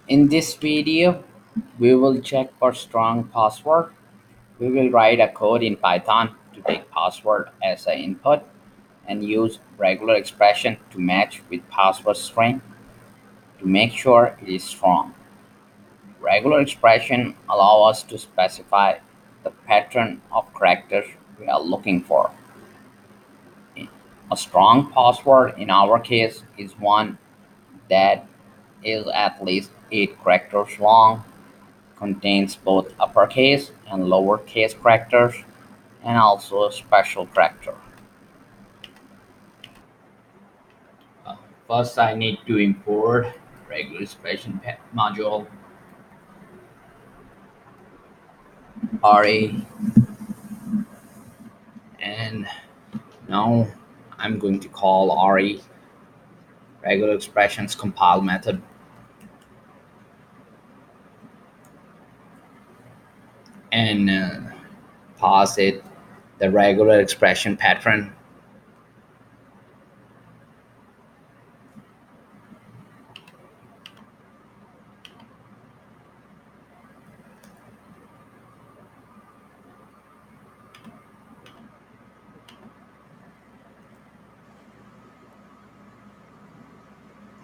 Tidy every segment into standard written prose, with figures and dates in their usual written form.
In this video, we will check for strong password. We will write a code in Python to take password as an input and use regular expression to match with password string to make sure it is strong. Regular expression allow us to specify the pattern of characters we are looking for. A strong password in our case is one that is at least 8 characters long, contains both uppercase and lowercase characters, and also a special character. Uh, First, I need to import regular expression module RA, and now I'm going to call RE regular expressions compile method and pass it the regular expression pattern.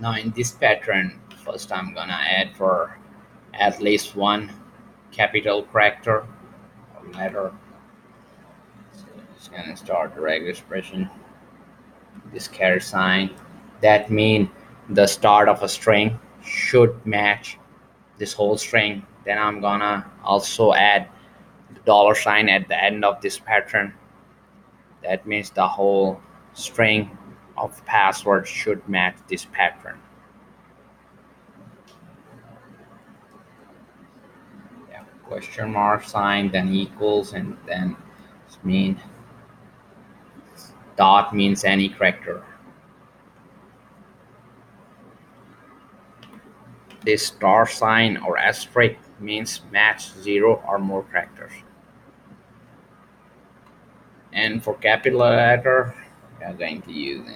Now in this pattern, first I'm gonna add for at least one capital character or letter. So it's gonna start the regular expression, this caret sign. That means the start of a string should match this whole string. Then I'm gonna also add the dollar sign at the end of this pattern. That means the whole string of password should match this pattern. Yeah, question mark sign, then equals, and then mean dot means any character. This star sign or asterisk means match zero or more characters. And for capital letter, we are going to use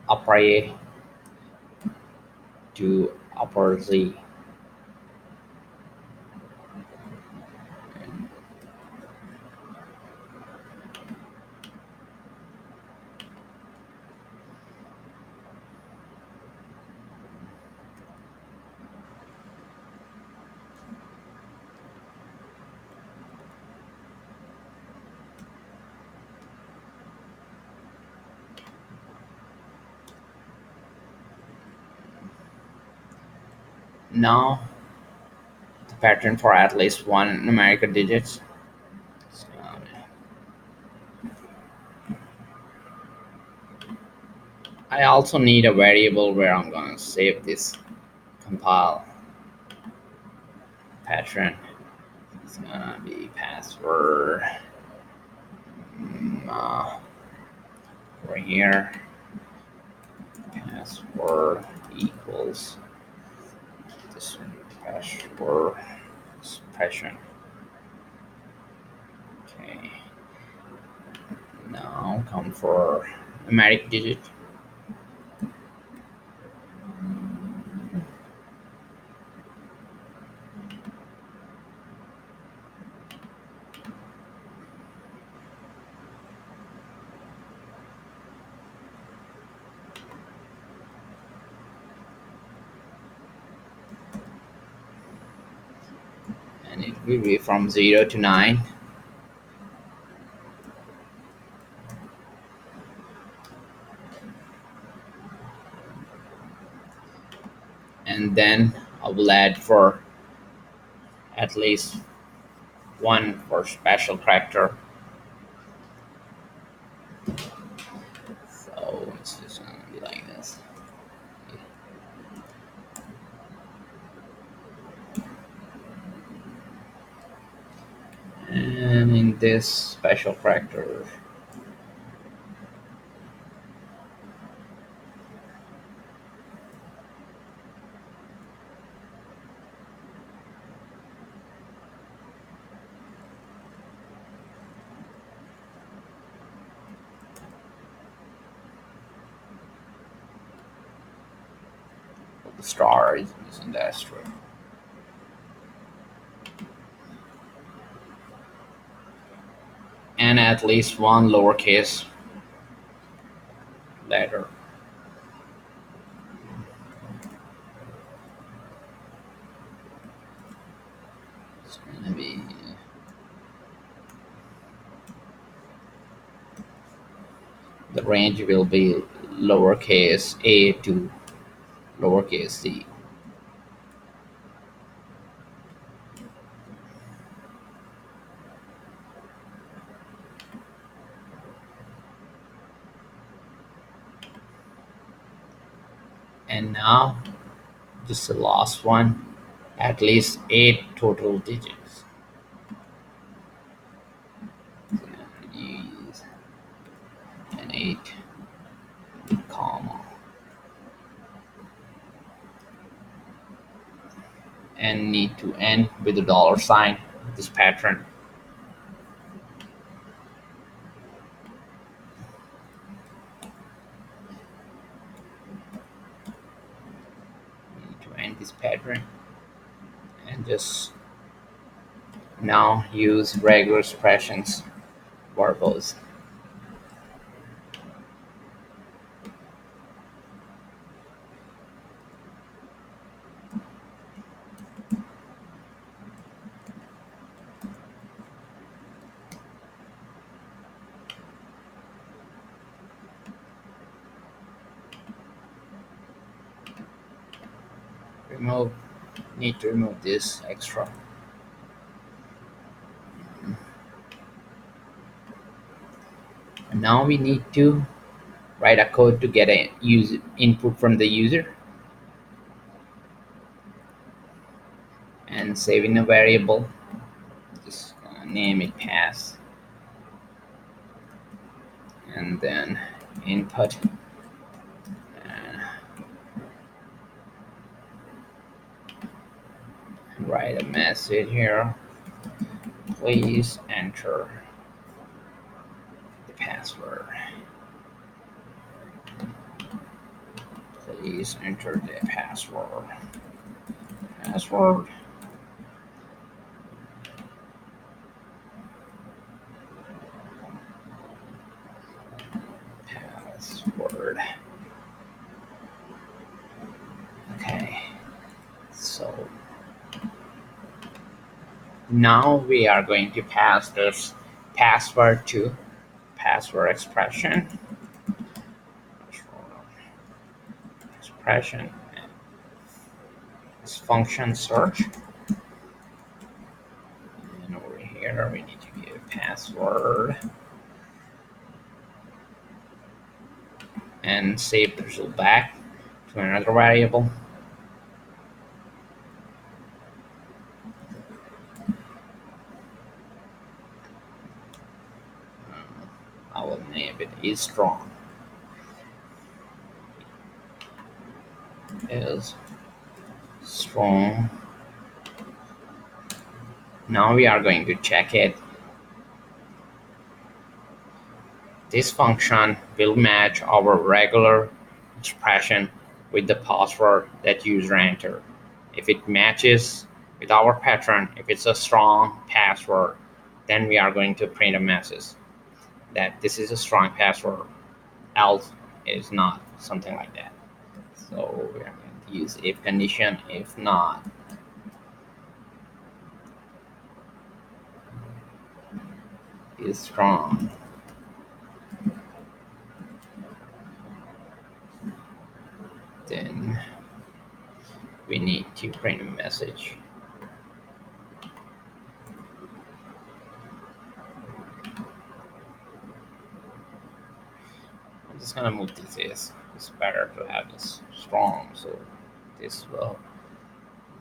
upper A to upper Z. Now the pattern for at least one numerical digits. So, I also need a variable where I'm gonna save this compile pattern. It's gonna be password over here. Password equals this password expression. Okay. Now come for numeric digit. And it will be from 0 to 9. And then I will add for at least one for special character. So it's just gonna be like this. And in this special character, The star is in the asterisk. And at least one lowercase letter. It's gonna be the range will be lowercase a to lowercase c. And now just the last one, at least 8 total digits. Use an 8 comma and need to end with a dollar sign. This pattern. Need to end this pattern and just now use regular expressions, verbose. Remove, need to remove this extra. And now we need to write a code to get a user input from the user and save in a variable. Just name it pass and then input and write a message here. Please enter the password. Please enter the password. Password. Password. Okay. So now we are going to pass this password to password expression. Expression. This function search. And over here we need to give password and save the result back to another variable. I will name it is strong. Is strong. Now we are going to check it. This function will match our regular expression with the password that user entered. If it matches with our pattern, if it's a strong password, then we are going to print a message that this is a strong password, else it is not, something like that. So we are going to use if condition, if not, is strong. Then we need to print a message. I'm just gonna move this is. It's better to have this strong, so this will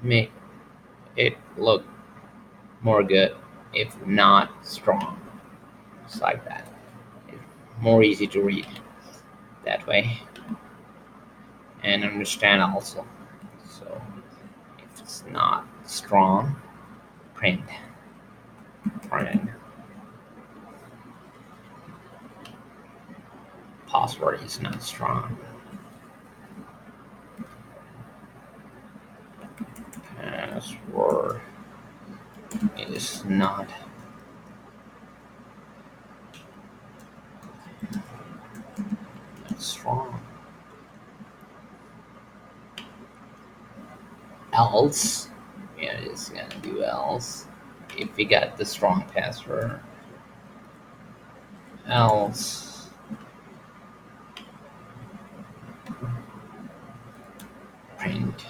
make it look more good if not strong. It's like that. It's more easy to read that way and understand also. So if it's not strong, print. Password is not strong. password is not strong. Else, yeah, it's gonna do else. If we got the strong password, else print.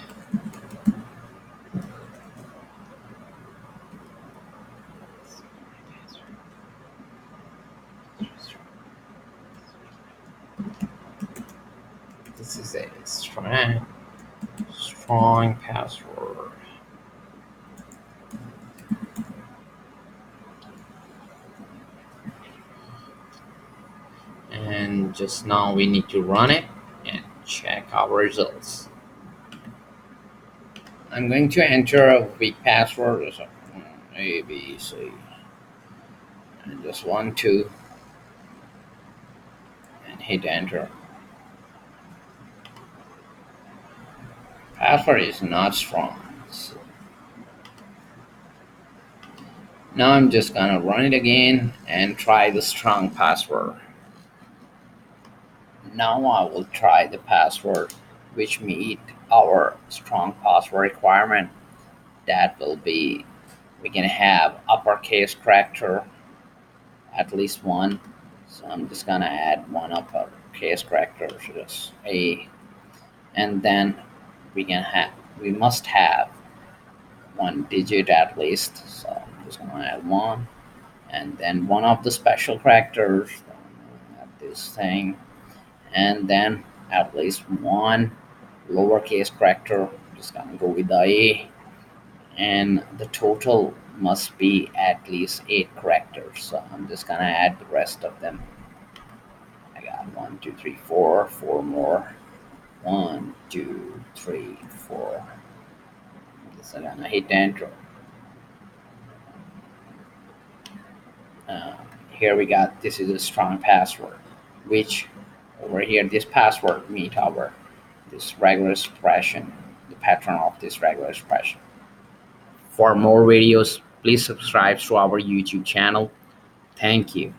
This is a strong password. And just now we need to run it and check our results. I'm going to enter a weak password or something. A, B, C. I just want to and hit enter. Password is not strong. So now I'm just gonna run it again and try the strong password. Now I will try the password which meet our strong password requirement. That will be, we can have uppercase character, at least one. So I'm just gonna add one uppercase character, so just A, and then we must have one digit at least. So I'm just gonna add one, and then one of the special characters, add this thing, and then at least one lowercase character. I'm just gonna go with the A, and the total must be at least 8 characters. So I'm just gonna add the rest of them. I got 1, 2, 3, 4, 4 more. 1, 2, 3, 4. Just gonna hit enter. Uh, Here we got, this is a strong password, which over here this password meet our this regular expression, the pattern of this regular expression. For more videos, please subscribe to our YouTube channel. Thank you.